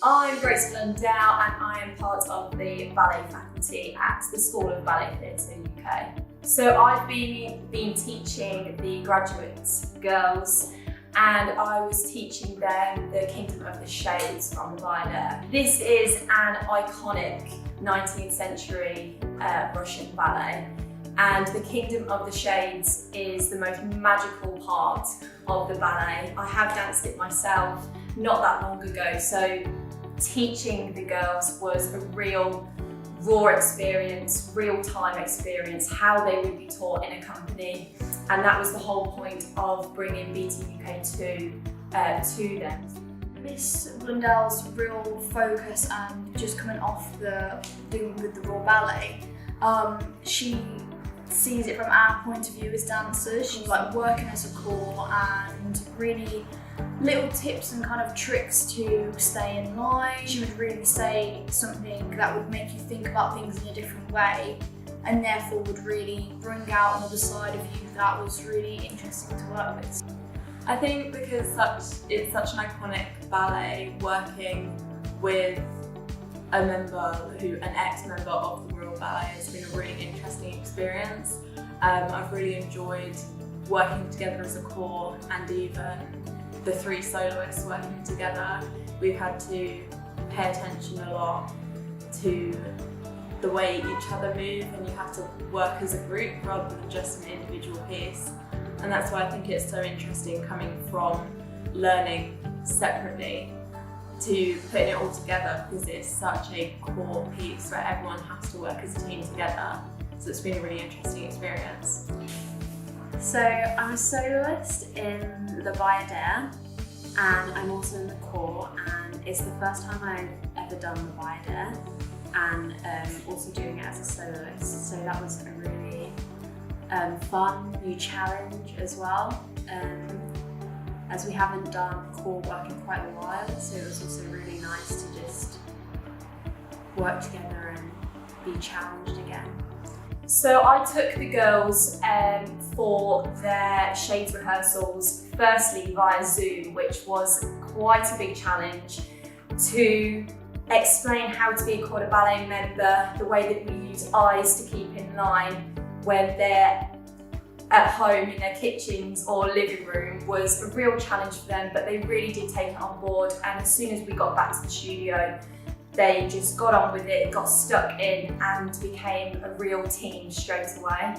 I'm Grace Blundell and I am part of the ballet faculty at the School of Ballet Theatre UK. So I've been teaching the graduate girls and I was teaching them the Kingdome of the Shades from Bayadare. This is an iconic 19th century Russian ballet, and the Kingdome of the Shades is the most magical part of the ballet. I have danced it myself not that long ago, so teaching the girls was a real raw experience, real-time experience, how they would be taught in a company, and that was the whole point of bringing BTUK to them. Miss Blundell's real focus and just coming off doing with the raw ballet, she sees it from our point of view as dancers. She's like working as a core and really little tips and kind of tricks to stay in line. She would really say something that would make you think about things in a different way, and therefore would really bring out another side of you that was really interesting to work with. I think because it's such an iconic ballet, working with an ex-member of the Royal Ballet has been a really interesting experience. I've really enjoyed working together as a core, and even the three soloists working together. We've had to pay attention a lot to the way each other move, and you have to work as a group rather than just an individual piece. And that's why I think it's so interesting coming from learning separately to putting it all together, because it's such a core piece where everyone has to work as a team together. So it's been a really interesting experience. So I'm a soloist in the Bayadare, and I'm also in the core, and it's the first time I've ever done the Bayadare, and also doing it as a soloist. So that was a really fun new challenge as well, as we haven't done core work in quite a while, so it was also really nice to just work together and be challenged again. So I took the girls for their shades rehearsals, firstly via Zoom, which was quite a big challenge, to explain how to be a corps de ballet member, the way that we use eyes to keep in line when they're at home in their kitchens or living room was a real challenge for them, but they really did take it on board, and as soon as we got back to the studio, they just got on with it, got stuck in and became a real team straight away.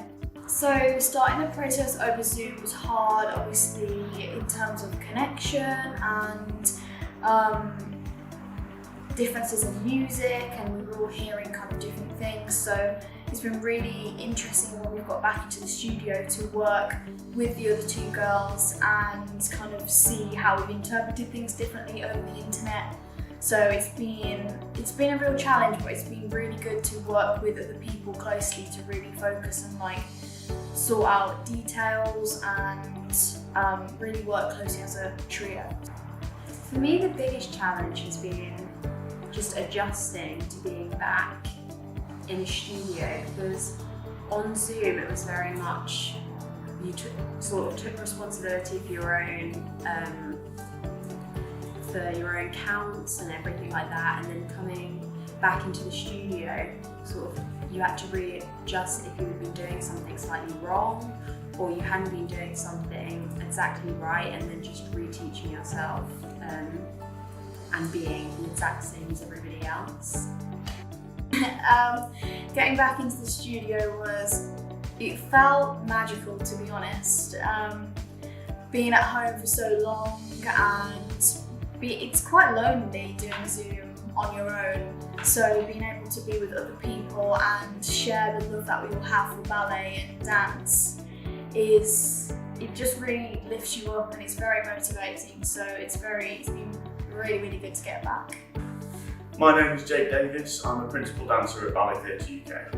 So starting the process over Zoom was hard, obviously, in terms of connection and differences in music, and we were all hearing kind of different things. So it's been really interesting when we've got back into the studio to work with the other two girls and kind of see how we've interpreted things differently over the internet. So it's been a real challenge, but it's been really good to work with other people closely to really focus and like sort out details and really work closely as a trio. For me, the biggest challenge has been just adjusting to being back in a studio, because on Zoom it was very much you took responsibility for your own counts and everything like that, and then coming back into the studio, you had to readjust if you had been doing something slightly wrong or you hadn't been doing something exactly right, and then just reteaching yourself and being the exact same as everybody else. Getting back into the studio it felt magical, to be honest. Being at home for so long, and it's quite lonely doing Zoom on your own, so being able to be with other people and share the love that we all have for ballet and dance it just really lifts you up, and it's very motivating. So it's been really, really good to get back. My name is Davies. I'm a principal dancer at Ballet Theatre UK.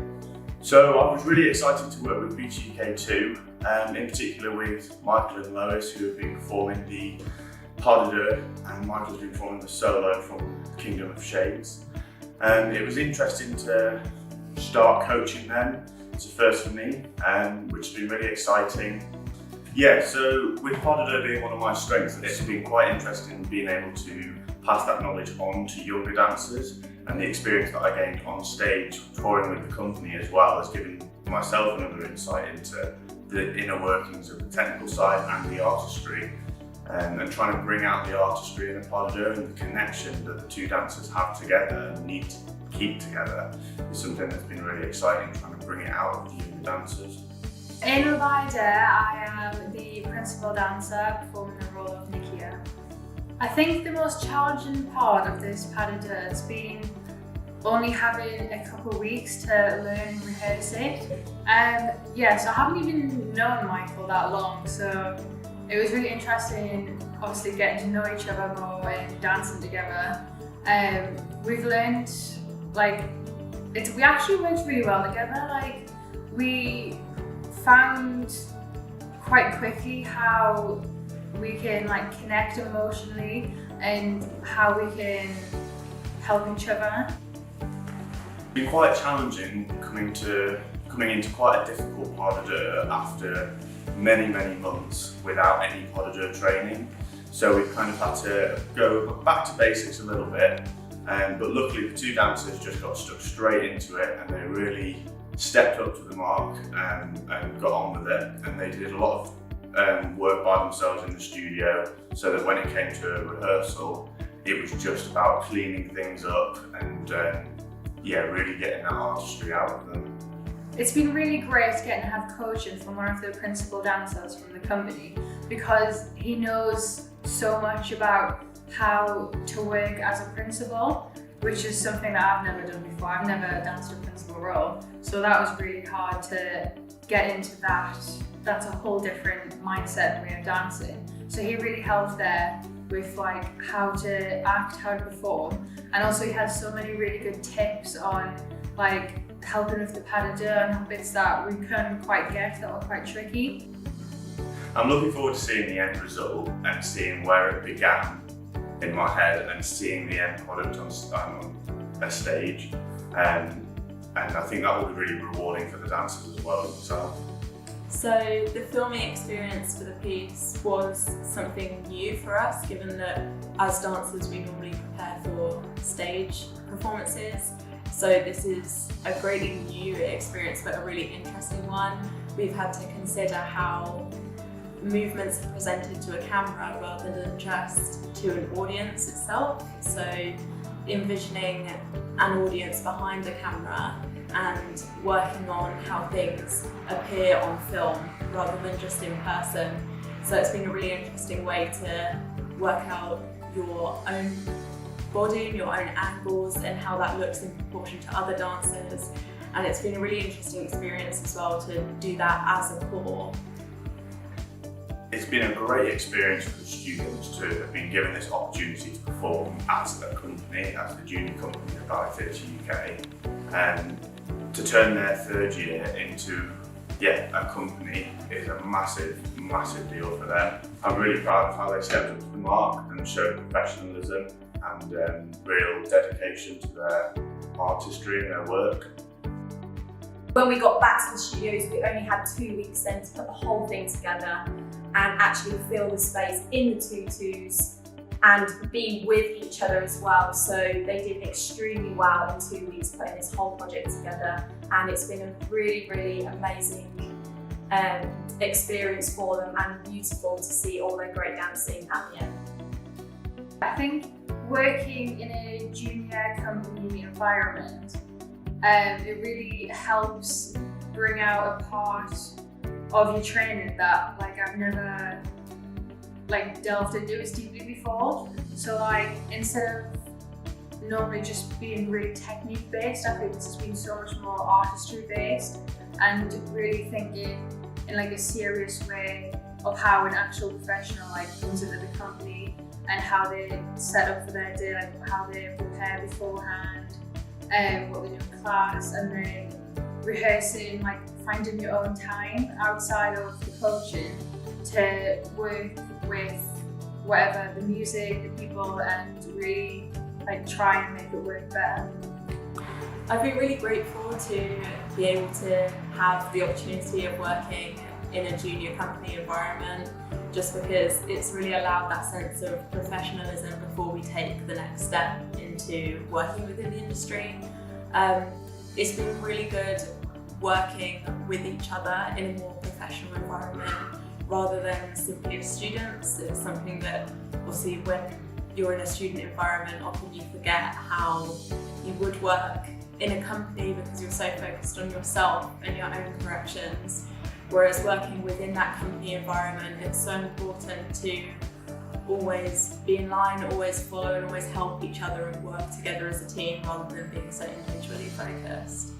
So I was really excited to work with BTUK too, in particular with Michael and Lois, who have been performing the pas de deux, and Michael's been performing the solo from Kingdome of Shades. It was interesting to start coaching them. It's a first for me, which has been really exciting. Yeah, so with pas de deux being one of my strengths, it's been quite interesting being able to pass that knowledge on to younger dancers, and the experience that I gained on stage touring with the company as well has given myself another insight into the inner workings of the technical side and the artistry, and trying to bring out the artistry in a pas de deux and the connection that the two dancers have together and need to keep together is something that's been really exciting, trying to bring it out of the younger dancers. In Bayadare, I am the principal dancer performing the role of Nikia. I think the most challenging part of this pas de deux has been only having a couple of weeks to learn and rehearse it. So I haven't even known Michael that long, so it was really interesting, obviously getting to know each other more and dancing together. We've learned, we actually worked really well together. We found quite quickly how we can connect emotionally and how we can help each other. It's been quite challenging coming into quite a difficult pas de deux after many months without any pas de deux training. So we've kind of had to go back to basics a little bit, but luckily the two dancers just got stuck straight into it, and they really stepped up to the mark and got on with it, and they did a lot of work by themselves in the studio, so that when it came to a rehearsal it was just about cleaning things up and really getting that artistry out of them. It's been really great getting to have coaching from one of the principal dancers from the company, because he knows so much about how to work as a principal, which is something that I've never done before. I've never danced a principal role, so that was really hard to get into that. That's a whole different mindset and way of dancing. So he really helped there with how to act, how to perform, and also he has so many really good tips on helping with the pas de deux and bits that we couldn't quite get, that were quite tricky. I'm looking forward to seeing the end result and seeing where it began in my head and seeing the end product on a stage, and I think that will be really rewarding for the dancers as well as myself. So the filming experience for the piece was something new for us, given that as dancers we normally prepare for stage performances. So this is a greatly new experience, but a really interesting one. We've had to consider how movements are presented to a camera rather than just to an audience itself. So envisioning an audience behind the camera and working on how things appear on film rather than just in person. So it's been a really interesting way to work out your own body and your own angles and how that looks in proportion to other dancers. And it's been a really interesting experience as well to do that as a core. It's been a great experience for the students to have been given this opportunity to perform as a company, as the junior company of Ballet Theatre UK, and to turn their third year into a company is a massive deal for them. I'm really proud of how they stepped up to the mark and showed professionalism and real dedication to their artistry and their work. When we got back to the studios, we only had 2 weeks then to put the whole thing together and actually fill the space in the tutus and be with each other as well. So they did extremely well in 2 weeks putting this whole project together, and it's been a really amazing experience for them and beautiful to see all their great dancing at the end. I think working in a junior company environment, it really helps bring out a part of your training that I've never delved into as deeply before. So instead of normally just being really technique based, I think this has been so much more artistry based and really thinking in a serious way of how an actual professional comes into the company and how they set up for their day, how they prepare beforehand, what they do in class, and then rehearsing, finding your own time outside of the coaching to work with whatever, the music, the people, and really try and make it work better. I've been really grateful to be able to have the opportunity of working in a junior company environment, just because it's really allowed that sense of professionalism before we take the next step into working within the industry. It's been really good working with each other in a more professional environment rather than simply as students. It's something that obviously when you're in a student environment, often you forget how you would work in a company because you're so focused on yourself and your own corrections. Whereas working within that company environment, it's so important to always be in line, always follow, and always help each other and work together as a team rather than being so individually focused.